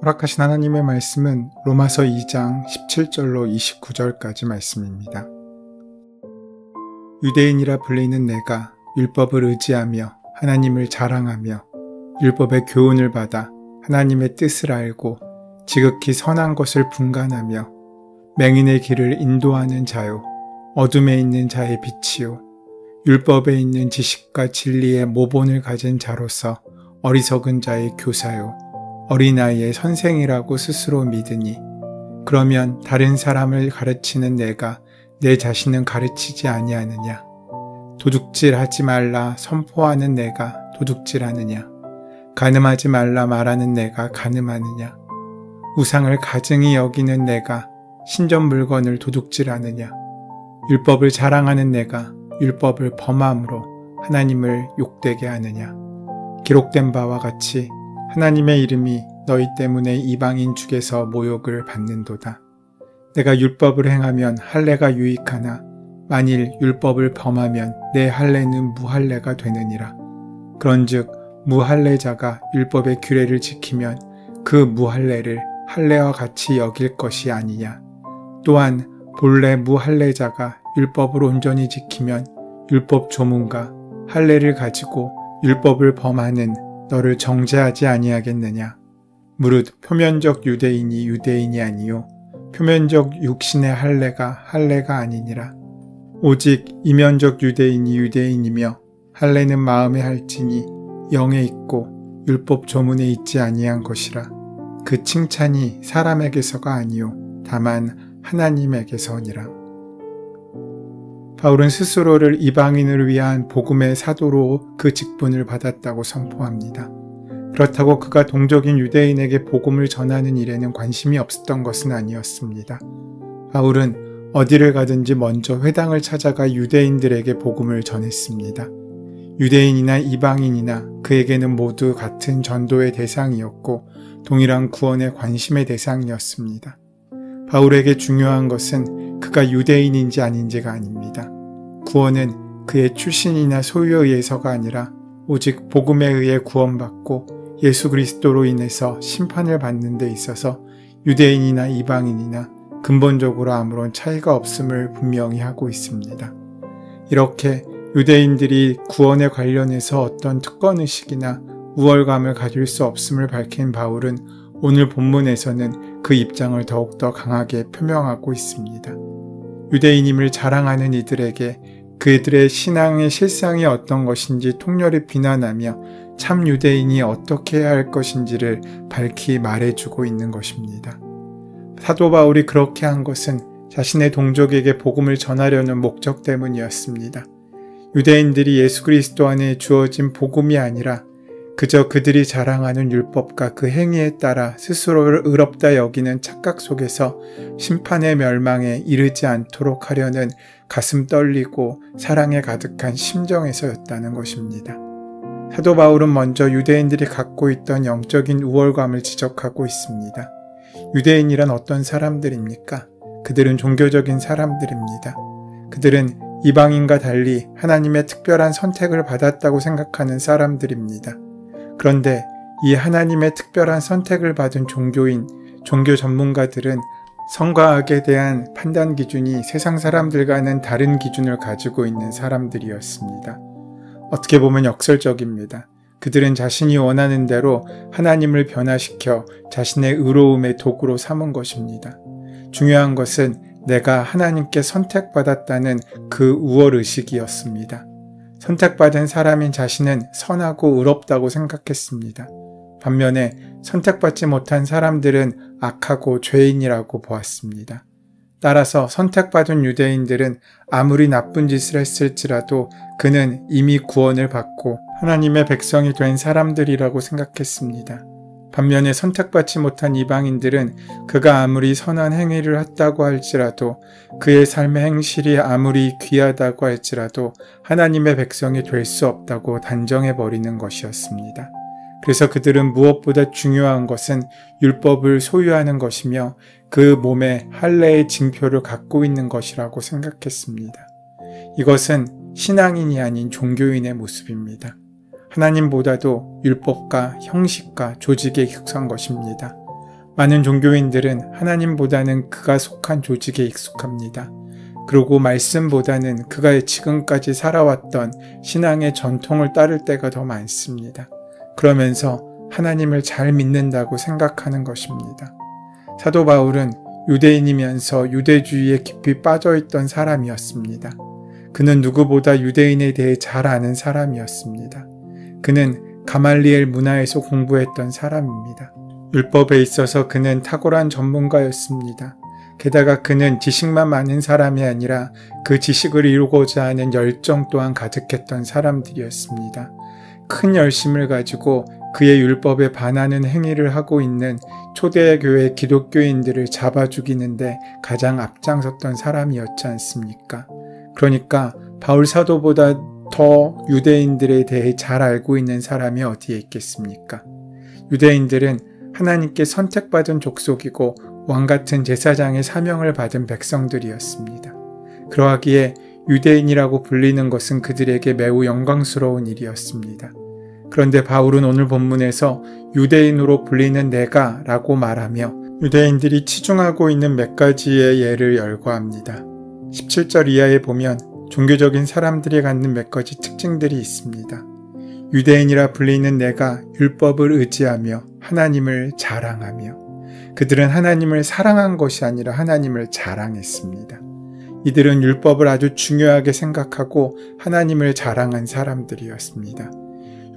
허락하신 하나님의 말씀은 로마서 2장 17절로 29절까지 말씀입니다. 유대인이라 불리는 내가 율법을 의지하며 하나님을 자랑하며 율법의 교훈을 받아 하나님의 뜻을 알고 지극히 선한 것을 분간하며 맹인의 길을 인도하는 자요, 어둠에 있는 자의 빛이요, 율법에 있는 지식과 진리의 모본을 가진 자로서 어리석은 자의 교사요, 어린아이의 선생이라고 스스로 믿으니, 그러면 다른 사람을 가르치는 내가 내 자신은 가르치지 아니하느냐? 도둑질하지 말라 선포하는 내가 도둑질하느냐? 간음하지 말라 말하는 내가 간음하느냐? 우상을 가증히 여기는 내가 신전 물건을 도둑질하느냐? 율법을 자랑하는 내가 율법을 범함으로 하나님을 욕되게 하느냐? 기록된 바와 같이 하나님의 이름이 너희 때문에 이방인 중에서 모욕을 받는도다. 내가 율법을 행하면 할례가 유익하나 만일 율법을 범하면 내 할례는 무할례가 되느니라. 그런즉 무할례자가 율법의 규례를 지키면 그 무할례를 할례와 같이 여길 것이 아니냐. 또한 본래 무할례자가 율법을 온전히 지키면 율법 조문과 할례를 가지고 율법을 범하는 너를 정죄하지 아니하겠느냐. 무릇 표면적 유대인이 유대인이 아니요 표면적 육신의 할례가 할례가 아니니라. 오직 이면적 유대인이 유대인이며 할례는 마음에 할지니 영에 있고 율법 조문에 있지 아니한 것이라. 그 칭찬이 사람에게서가 아니요 다만 하나님에게서니라. 바울은 스스로를 이방인을 위한 복음의 사도로 그 직분을 받았다고 선포합니다. 그렇다고 그가 동족인 유대인에게 복음을 전하는 일에는 관심이 없었던 것은 아니었습니다. 바울은 어디를 가든지 먼저 회당을 찾아가 유대인들에게 복음을 전했습니다. 유대인이나 이방인이나 그에게는 모두 같은 전도의 대상이었고 동일한 구원의 관심의 대상이었습니다. 바울에게 중요한 것은 그가 유대인인지 아닌지가 아닙니다. 구원은 그의 출신이나 소유에 의해서가 아니라 오직 복음에 의해 구원받고 예수 그리스도로 인해서 심판을 받는 데 있어서 유대인이나 이방인이나 근본적으로 아무런 차이가 없음을 분명히 하고 있습니다. 이렇게 유대인들이 구원에 관련해서 어떤 특권의식이나 우월감을 가질 수 없음을 밝힌 바울은 오늘 본문에서는 그 입장을 더욱더 강하게 표명하고 있습니다. 유대인임을 자랑하는 이들에게 그들의 신앙의 실상이 어떤 것인지 통렬히 비난하며 참 유대인이 어떻게 해야 할 것인지를 밝히 말해주고 있는 것입니다. 사도 바울이 그렇게 한 것은 자신의 동족에게 복음을 전하려는 목적 때문이었습니다. 유대인들이 예수 그리스도 안에 주어진 복음이 아니라 그저 그들이 자랑하는 율법과 그 행위에 따라 스스로를 의롭다 여기는 착각 속에서 심판의 멸망에 이르지 않도록 하려는 가슴 떨리고 사랑에 가득한 심정에서였다는 것입니다. 사도 바울은 먼저 유대인들이 갖고 있던 영적인 우월감을 지적하고 있습니다. 유대인이란 어떤 사람들입니까? 그들은 종교적인 사람들입니다. 그들은 이방인과 달리 하나님의 특별한 선택을 받았다고 생각하는 사람들입니다. 그런데 이 하나님의 특별한 선택을 받은 종교인, 종교 전문가들은 선과 악에 대한 판단 기준이 세상 사람들과는 다른 기준을 가지고 있는 사람들이었습니다. 어떻게 보면 역설적입니다. 그들은 자신이 원하는 대로 하나님을 변화시켜 자신의 의로움의 도구로 삼은 것입니다. 중요한 것은 내가 하나님께 선택받았다는 그 우월의식이었습니다. 선택받은 사람인 자신은 선하고 의롭다고 생각했습니다. 반면에 선택받지 못한 사람들은 악하고 죄인이라고 보았습니다. 따라서 선택받은 유대인들은 아무리 나쁜 짓을 했을지라도 그는 이미 구원을 받고 하나님의 백성이 된 사람들이라고 생각했습니다. 반면에 선택받지 못한 이방인들은 그가 아무리 선한 행위를 했다고 할지라도 그의 삶의 행실이 아무리 귀하다고 할지라도 하나님의 백성이 될 수 없다고 단정해버리는 것이었습니다. 그래서 그들은 무엇보다 중요한 것은 율법을 소유하는 것이며 그 몸에 할례의 징표를 갖고 있는 것이라고 생각했습니다. 이것은 신앙인이 아닌 종교인의 모습입니다. 하나님보다도 율법과 형식과 조직에 익숙한 것입니다. 많은 종교인들은 하나님보다는 그가 속한 조직에 익숙합니다. 그리고 말씀보다는 그가 지금까지 살아왔던 신앙의 전통을 따를 때가 더 많습니다. 그러면서 하나님을 잘 믿는다고 생각하는 것입니다. 사도 바울은 유대인이면서 유대주의에 깊이 빠져있던 사람이었습니다. 그는 누구보다 유대인에 대해 잘 아는 사람이었습니다. 그는 가말리엘 문화에서 공부했던 사람입니다. 율법에 있어서 그는 탁월한 전문가였습니다. 게다가 그는 지식만 많은 사람이 아니라 그 지식을 이루고자 하는 열정 또한 가득했던 사람들이었습니다. 큰 열심을 가지고 그의 율법에 반하는 행위를 하고 있는 초대교회 기독교인들을 잡아 죽이는데 가장 앞장섰던 사람이었지 않습니까? 그러니까 바울 사도보다 더 유대인들에 대해 잘 알고 있는 사람이 어디에 있겠습니까? 유대인들은 하나님께 선택받은 족속이고 왕같은 제사장의 사명을 받은 백성들이었습니다. 그러하기에 유대인이라고 불리는 것은 그들에게 매우 영광스러운 일이었습니다. 그런데 바울은 오늘 본문에서 유대인으로 불리는 내가 라고 말하며 유대인들이 치중하고 있는 몇 가지의 예를 열거합니다. 17절 이하에 보면 종교적인 사람들이 갖는 몇 가지 특징들이 있습니다. 유대인이라 불리는 내가 율법을 의지하며 하나님을 자랑하며, 그들은 하나님을 사랑한 것이 아니라 하나님을 자랑했습니다. 이들은 율법을 아주 중요하게 생각하고 하나님을 자랑한 사람들이었습니다.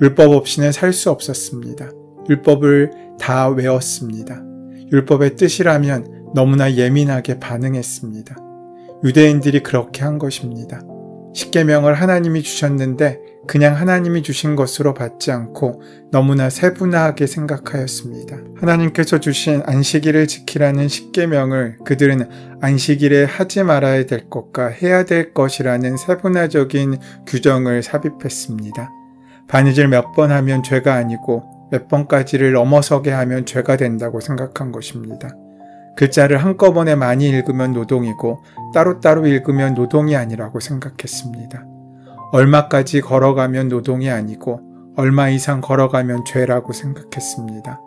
율법 없이는 살 수 없었습니다. 율법을 다 외웠습니다. 율법의 뜻이라면 너무나 예민하게 반응했습니다. 유대인들이 그렇게 한 것입니다. 십계명을 하나님이 주셨는데 그냥 하나님이 주신 것으로 받지 않고 너무나 세분화하게 생각하였습니다. 하나님께서 주신 안식일을 지키라는 십계명을 그들은 안식일에 하지 말아야 될 것과 해야 될 것이라는 세분화적인 규정을 삽입했습니다. 바느질 몇 번 하면 죄가 아니고 몇 번까지를 넘어서게 하면 죄가 된다고 생각한 것입니다. 글자를 한꺼번에 많이 읽으면 노동이고 따로따로 읽으면 노동이 아니라고 생각했습니다. 얼마까지 걸어가면 노동이 아니고 얼마 이상 걸어가면 죄라고 생각했습니다.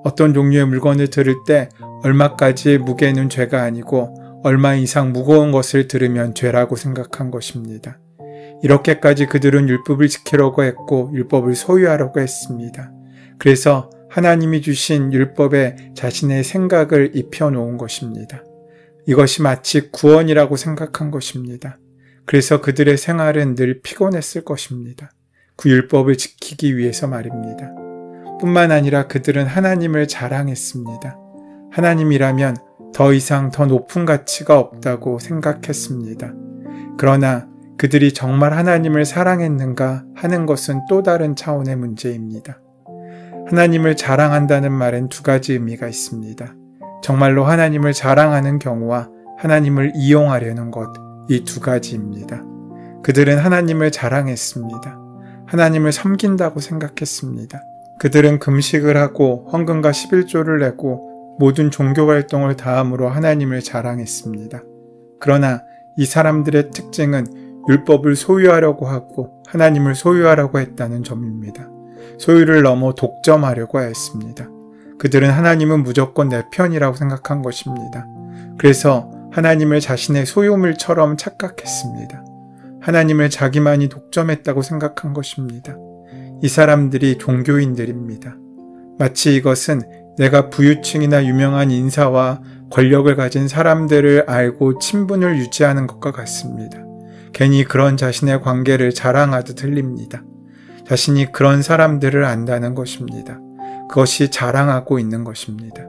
어떤 종류의 물건을 들을 때 얼마까지의 무게는 죄가 아니고 얼마 이상 무거운 것을 들으면 죄라고 생각한 것입니다. 이렇게까지 그들은 율법을 지키려고 했고 율법을 소유하려고 했습니다. 그래서 하나님이 주신 율법에 자신의 생각을 입혀놓은 것입니다. 이것이 마치 구원이라고 생각한 것입니다. 그래서 그들의 생활은 늘 피곤했을 것입니다. 그 율법을 지키기 위해서 말입니다. 뿐만 아니라 그들은 하나님을 자랑했습니다. 하나님이라면 더 이상 더 높은 가치가 없다고 생각했습니다. 그러나 그들이 정말 하나님을 사랑했는가 하는 것은 또 다른 차원의 문제입니다. 하나님을 자랑한다는 말엔 두 가지 의미가 있습니다. 정말로 하나님을 자랑하는 경우와 하나님을 이용하려는 것, 이 두 가지입니다. 그들은 하나님을 자랑했습니다. 하나님을 섬긴다고 생각했습니다. 그들은 금식을 하고 헌금과 11조를 내고 모든 종교 활동을 다함으로 하나님을 자랑했습니다. 그러나 이 사람들의 특징은 율법을 소유하려고 하고 하나님을 소유하려고 했다는 점입니다. 소유를 넘어 독점하려고 했습니다. 그들은 하나님은 무조건 내 편이라고 생각한 것입니다. 그래서 하나님을 자신의 소유물처럼 착각했습니다. 하나님을 자기만이 독점했다고 생각한 것입니다. 이 사람들이 종교인들입니다. 마치 이것은 내가 부유층이나 유명한 인사와 권력을 가진 사람들을 알고 친분을 유지하는 것과 같습니다. 괜히 그런 자신의 관계를 자랑하듯 들립니다. 자신이 그런 사람들을 안다는 것입니다. 그것이 자랑하고 있는 것입니다.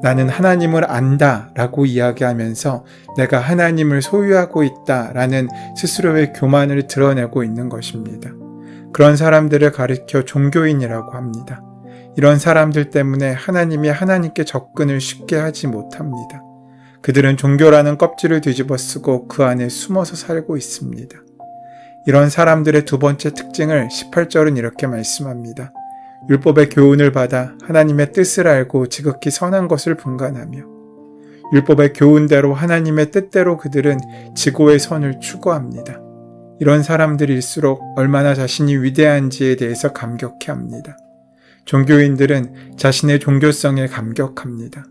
나는 하나님을 안다 라고 이야기하면서 내가 하나님을 소유하고 있다 라는 스스로의 교만을 드러내고 있는 것입니다. 그런 사람들을 가리켜 종교인이라고 합니다. 이런 사람들 때문에 하나님이 하나님께 접근을 쉽게 하지 못합니다. 그들은 종교라는 껍질을 뒤집어 쓰고 그 안에 숨어서 살고 있습니다. 이런 사람들의 두 번째 특징을 18절은 이렇게 말씀합니다. 율법의 교훈을 받아 하나님의 뜻을 알고 지극히 선한 것을 분간하며, 율법의 교훈대로 하나님의 뜻대로 그들은 지고의 선을 추구합니다. 이런 사람들일수록 얼마나 자신이 위대한지에 대해서 감격해합니다. 종교인들은 자신의 종교성에 감격합니다.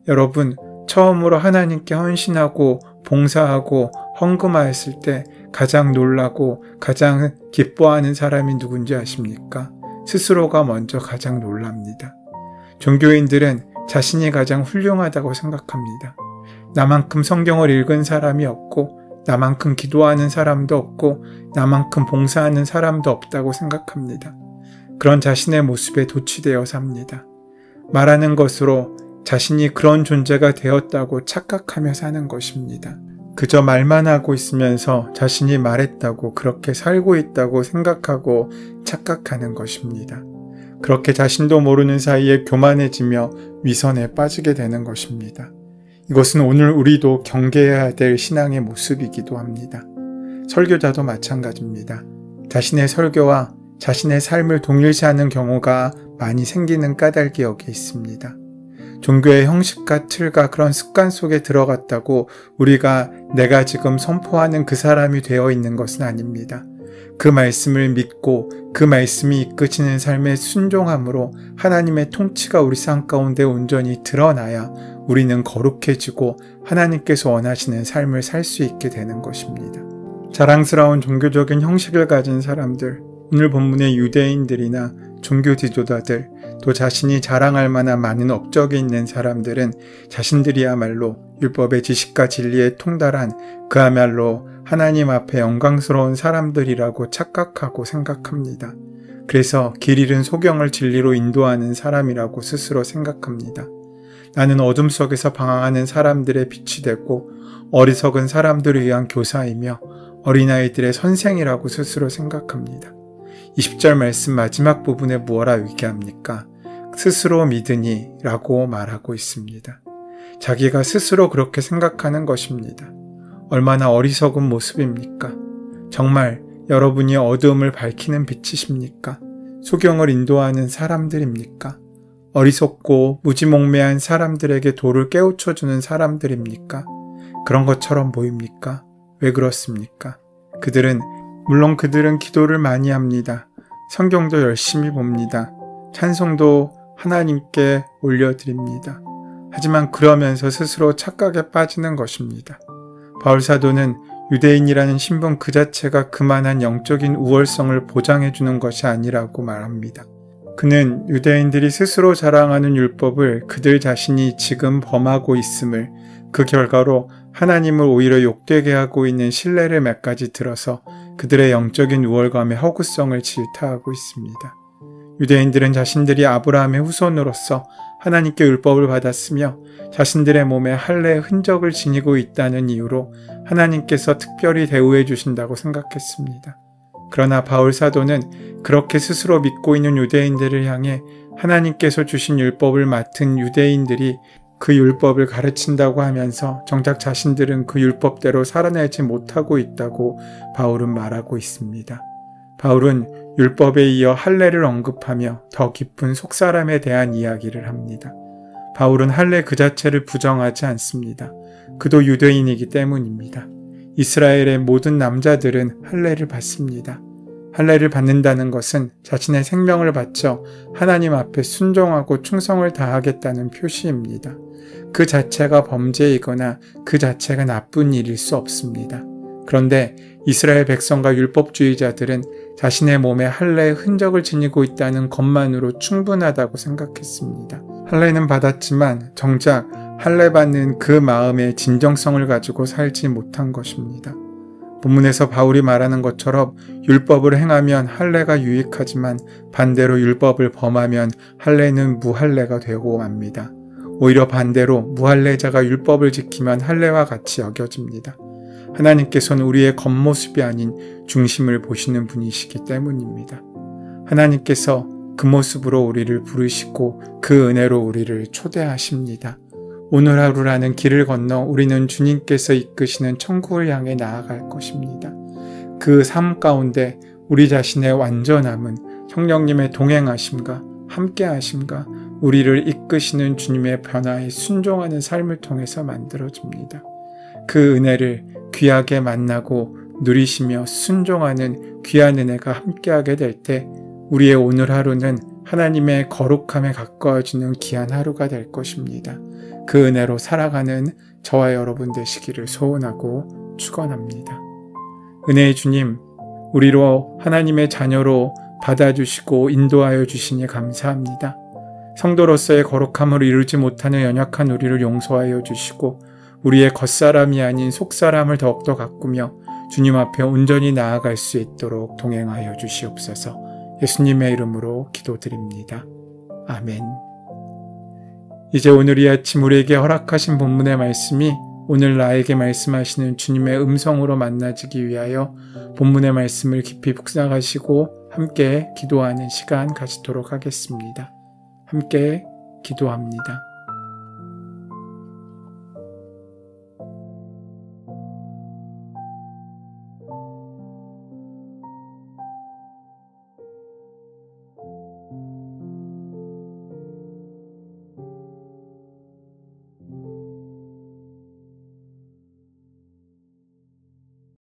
여러분, 처음으로 하나님께 헌신하고 봉사하고 헌금하였을 때 가장 놀라고 가장 기뻐하는 사람이 누군지 아십니까? 스스로가 먼저 가장 놀랍니다. 종교인들은 자신이 가장 훌륭하다고 생각합니다. 나만큼 성경을 읽은 사람이 없고 나만큼 기도하는 사람도 없고 나만큼 봉사하는 사람도 없다고 생각합니다. 그런 자신의 모습에 도취되어 삽니다. 말하는 것으로 자신이 그런 존재가 되었다고 착각하며 사는 것입니다. 그저 말만 하고 있으면서 자신이 말했다고 그렇게 살고 있다고 생각하고 착각하는 것입니다. 그렇게 자신도 모르는 사이에 교만해지며 위선에 빠지게 되는 것입니다. 이것은 오늘 우리도 경계해야 될 신앙의 모습이기도 합니다. 설교자도 마찬가지입니다. 자신의 설교와 자신의 삶을 동일시하는 경우가 많이 생기는 까닭이 여기 있습니다. 종교의 형식과 틀과 그런 습관 속에 들어갔다고 우리가 내가 지금 선포하는 그 사람이 되어 있는 것은 아닙니다. 그 말씀을 믿고 그 말씀이 이끄시는 삶의 순종함으로 하나님의 통치가 우리 삶 가운데 온전히 드러나야 우리는 거룩해지고 하나님께서 원하시는 삶을 살 수 있게 되는 것입니다. 자랑스러운 종교적인 형식을 가진 사람들, 오늘 본문의 유대인들이나 종교 지도자들, 또 자신이 자랑할 만한 많은 업적이 있는 사람들은 자신들이야말로 율법의 지식과 진리에 통달한 그야말로 하나님 앞에 영광스러운 사람들이라고 착각하고 생각합니다. 그래서 길 잃은 소경을 진리로 인도하는 사람이라고 스스로 생각합니다. 나는 어둠 속에서 방황하는 사람들의 빛이 되고 어리석은 사람들을 위한 교사이며 어린아이들의 선생이라고 스스로 생각합니다. 20절 말씀 마지막 부분에 무엇라 얘기합니까? 스스로 믿으니 라고 말하고 있습니다. 자기가 스스로 그렇게 생각하는 것입니다. 얼마나 어리석은 모습입니까? 정말 여러분이 어두움을 밝히는 빛이십니까? 소경을 인도하는 사람들입니까? 어리석고 무지몽매한 사람들에게 도를 깨우쳐주는 사람들입니까? 그런 것처럼 보입니까? 왜 그렇습니까? 물론 그들은 기도를 많이 합니다. 성경도 열심히 봅니다. 찬송도 하나님께 올려드립니다. 하지만 그러면서 스스로 착각에 빠지는 것입니다. 바울 사도는 유대인이라는 신분 그 자체가 그만한 영적인 우월성을 보장해주는 것이 아니라고 말합니다. 그는 유대인들이 스스로 자랑하는 율법을 그들 자신이 지금 범하고 있음을, 그 결과로 하나님을 오히려 욕되게 하고 있는 신뢰를 몇 가지 들어서 그들의 영적인 우월감의 허구성을 질타하고 있습니다. 유대인들은 자신들이 아브라함의 후손으로서 하나님께 율법을 받았으며 자신들의 몸에 할례의 흔적을 지니고 있다는 이유로 하나님께서 특별히 대우해 주신다고 생각했습니다. 그러나 바울 사도는 그렇게 스스로 믿고 있는 유대인들을 향해 하나님께서 주신 율법을 맡은 유대인들이 그 율법을 가르친다고 하면서 정작 자신들은 그 율법대로 살아내지 못하고 있다고 바울은 말하고 있습니다. 바울은 율법에 이어 할례를 언급하며 더 깊은 속사람에 대한 이야기를 합니다. 바울은 할례 그 자체를 부정하지 않습니다. 그도 유대인이기 때문입니다. 이스라엘의 모든 남자들은 할례를 받습니다. 할례를 받는다는 것은 자신의 생명을 바쳐 하나님 앞에 순종하고 충성을 다하겠다는 표시입니다. 그 자체가 범죄이거나 그 자체가 나쁜 일일 수 없습니다. 그런데 이스라엘 백성과 율법주의자들은 자신의 몸에 할례의 흔적을 지니고 있다는 것만으로 충분하다고 생각했습니다. 할례는 받았지만 정작 할례 받는 그 마음의 진정성을 가지고 살지 못한 것입니다. 본문에서 바울이 말하는 것처럼 율법을 행하면 할례가 유익하지만 반대로 율법을 범하면 할례는 무할례가 되고 맙니다. 오히려 반대로 무할례자가 율법을 지키면 할례와 같이 여겨집니다. 하나님께서는 우리의 겉모습이 아닌 중심을 보시는 분이시기 때문입니다. 하나님께서 그 모습으로 우리를 부르시고 그 은혜로 우리를 초대하십니다. 오늘 하루라는 길을 건너 우리는 주님께서 이끄시는 천국을 향해 나아갈 것입니다. 그 삶 가운데 우리 자신의 완전함은 성령님의 동행하심과 함께하심과 우리를 이끄시는 주님의 변화에 순종하는 삶을 통해서 만들어집니다. 그 은혜를 귀하게 만나고 누리시며 순종하는 귀한 은혜가 함께하게 될 때 우리의 오늘 하루는 하나님의 거룩함에 가까워지는 귀한 하루가 될 것입니다. 그 은혜로 살아가는 저와 여러분 되시기를 소원하고 축원합니다. 은혜의 주님, 우리로 하나님의 자녀로 받아주시고 인도하여 주시니 감사합니다. 성도로서의 거룩함을 이루지 못하는 연약한 우리를 용서하여 주시고 우리의 겉사람이 아닌 속사람을 더욱더 가꾸며 주님 앞에 온전히 나아갈 수 있도록 동행하여 주시옵소서. 예수님의 이름으로 기도드립니다. 아멘. 이제 오늘 이 아침 우리에게 허락하신 본문의 말씀이 오늘 나에게 말씀하시는 주님의 음성으로 만나지기 위하여 본문의 말씀을 깊이 묵상하시고 함께 기도하는 시간 가지도록 하겠습니다. 함께 기도합니다.